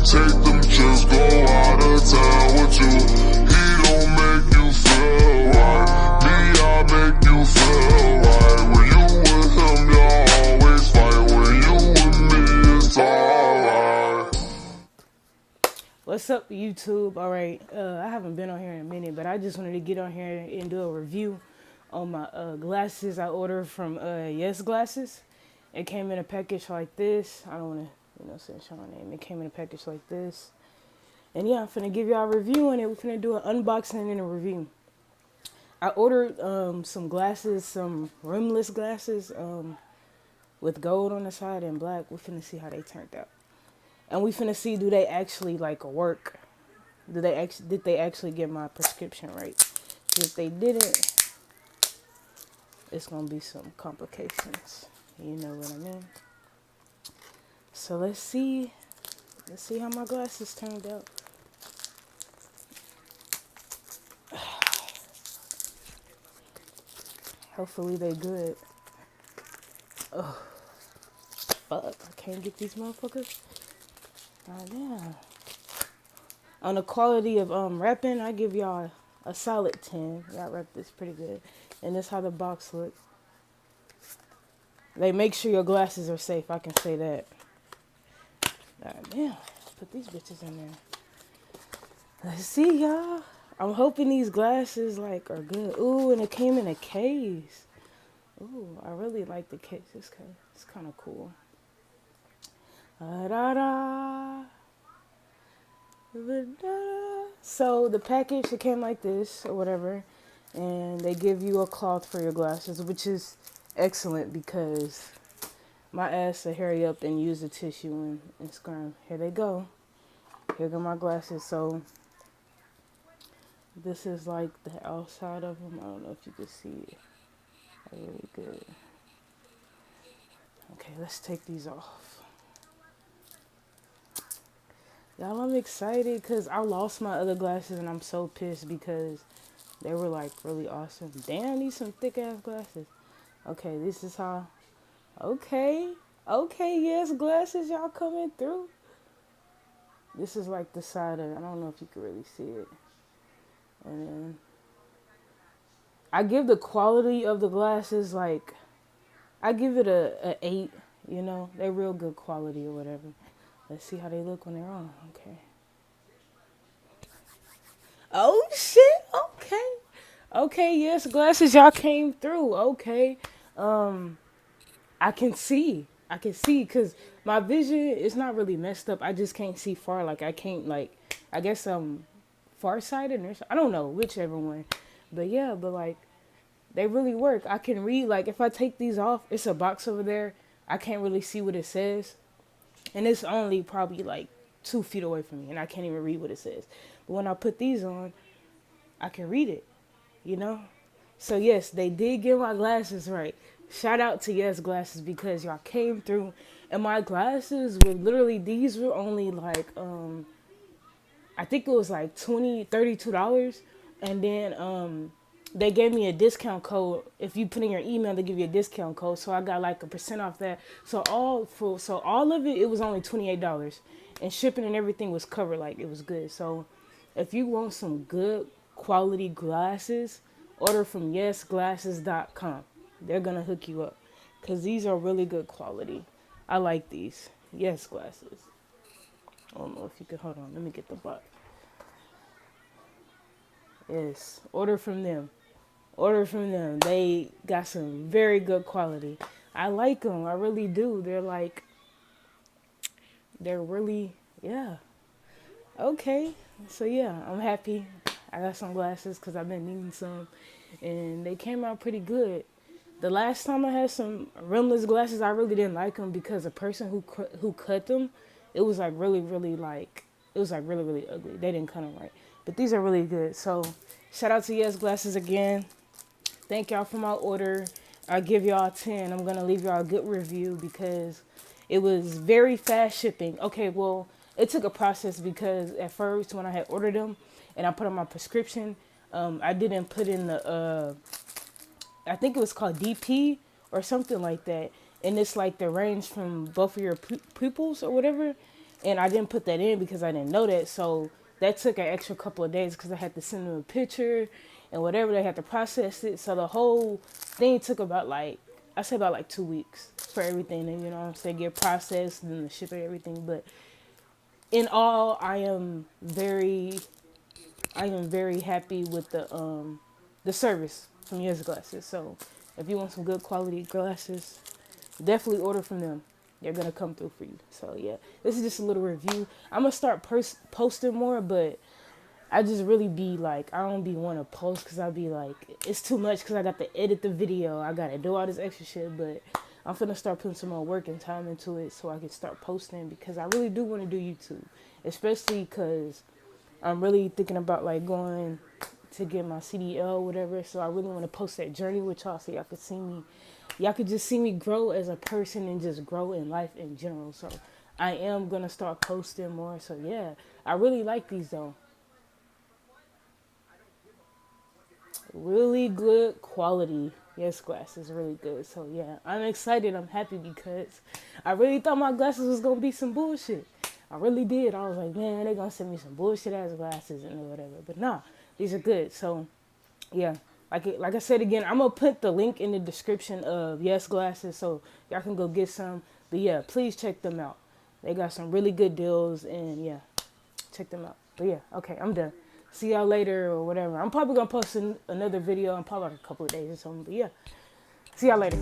take them trips, go out of town with you. He don't make you feel right, me, I make you feel right. When you with him, y'all always fight. When you with me, it's alright. What's up, YouTube? Alright, I haven't been on here in a minute, but I just wanted to get on here and do a review on my glasses I ordered from YESGLASSES. It came in a package like this. I don't want to, say show my name. It came in a package like this. And yeah, I'm finna give y'all a review on it. We're finna do an unboxing and a review. I ordered some glasses, some rimless glasses with gold on the side and black. We're finna see how they turned out. And we finna see, do they actually work? Did they actually get my prescription right? If they didn't, it's gonna be some complications. You know what I mean? So let's see how my glasses turned out. Hopefully they good. Oh, fuck! I can't get these motherfuckers. God damn. On the quality of wrapping, I give y'all a solid 10. Y'all wrap this pretty good. And this how the box looks. They make sure your glasses are safe, I can say that. God damn. Put these bitches in there. Let's see, y'all. I'm hoping these glasses are good. Ooh, and it came in a case. Ooh, I really like the case. It's kind of cool. So the package, it came like this or whatever, and they give you a cloth for your glasses, which is excellent because my ass will hurry up and use the tissue and scrum. Here they go. Here go my glasses. So this is like the outside of them. I don't know if you can see it. Really good. Okay, let's take these off. Y'all, I'm excited because I lost my other glasses and I'm so pissed because they were really awesome. Damn, I need some thick ass glasses. Okay, this is how. Okay, YESGLASSES, y'all coming through. This is the side of it. I don't know if you can really see it. And then I give the quality of the glasses I give it a 8. You know, they're real good quality or whatever. Let's see how they look when they're on. Okay. Oh, shit. Okay, YESGLASSES, y'all came through. Okay. I can see because my vision is not really messed up. I just can't see far. I can't, I guess I'm farsighted or something. I don't know, whichever one. But yeah, they really work. I can read, if I take these off, it's a box over there. I can't really see what it says. And it's only probably 2 feet away from me, and I can't even read what it says. But when I put these on, I can read it, you know? So yes, they did get my glasses right. Shout out to YESGLASSES because y'all came through. And my glasses were literally, these were only I think it was $32. And then they gave me a discount code. If you put in your email, they give you a discount code. So I got a % off that. So all of it, it was only $28. And shipping and everything was covered. It was good. So if you want some good quality glasses, order from YESGLASSES.com. They're going to hook you up. Because these are really good quality. I like these. YESGLASSES. I don't know if you can, hold on. Let me get the box. Yes. Order from them. They got some very good quality. I like them. I really do. They're really, yeah. Okay. So yeah, I'm happy. I got some glasses because I've been needing some. And they came out pretty good. The last time I had some rimless glasses, I really didn't like them because the person who cut them, it was really really ugly. They didn't cut them right. But these are really good. So shout out to YESGLASSES again. Thank y'all for my order. I'll give y'all 10. I'm going to leave y'all a good review because it was very fast shipping. Okay, well, it took a process because at first when I had ordered them and I put on my prescription, I didn't put in the, I think it was called DP or something like that. And it's the range from both of your pupils or whatever. And I didn't put that in because I didn't know that. So that took an extra couple of days because I had to send them a picture and whatever. They had to process it. So the whole thing took about like, I say about like 2 weeks for everything. And you know what I'm saying? Get processed and the ship and everything. But in all, I am very happy with the service from YESGLASSES. So if you want some good quality glasses, definitely order from them. They're gonna come through for you. So yeah, this is just a little review. I'm gonna start posting more, but I just really be like, I don't be want to post because I be like, it's too much because I got to edit the video. I got to do all this extra shit, but I'm finna start putting some more work and time into it so I can start posting because I really do want to do YouTube, especially because I'm really thinking about like going to get my CDL or whatever. So I really want to post that journey with y'all so y'all could see me. Y'all could just see me grow as a person and just grow in life in general. So I am going to start posting more. So yeah, I really like these though. Really good quality. YESGLASSES really good. So yeah, I'm excited. I'm happy because I really thought my glasses was gonna be some bullshit. I really did. I was like, man, they gonna send me some bullshit ass glasses and whatever. But nah, these are good. So yeah, like I said again, I'm gonna put the link in the description of YESGLASSES so y'all can go get some. But yeah, please check them out. They got some really good deals and yeah, check them out. But yeah, okay, I'm done. See y'all later or whatever. I'm probably gonna post another video in probably like a couple of days or something. But yeah, see y'all later.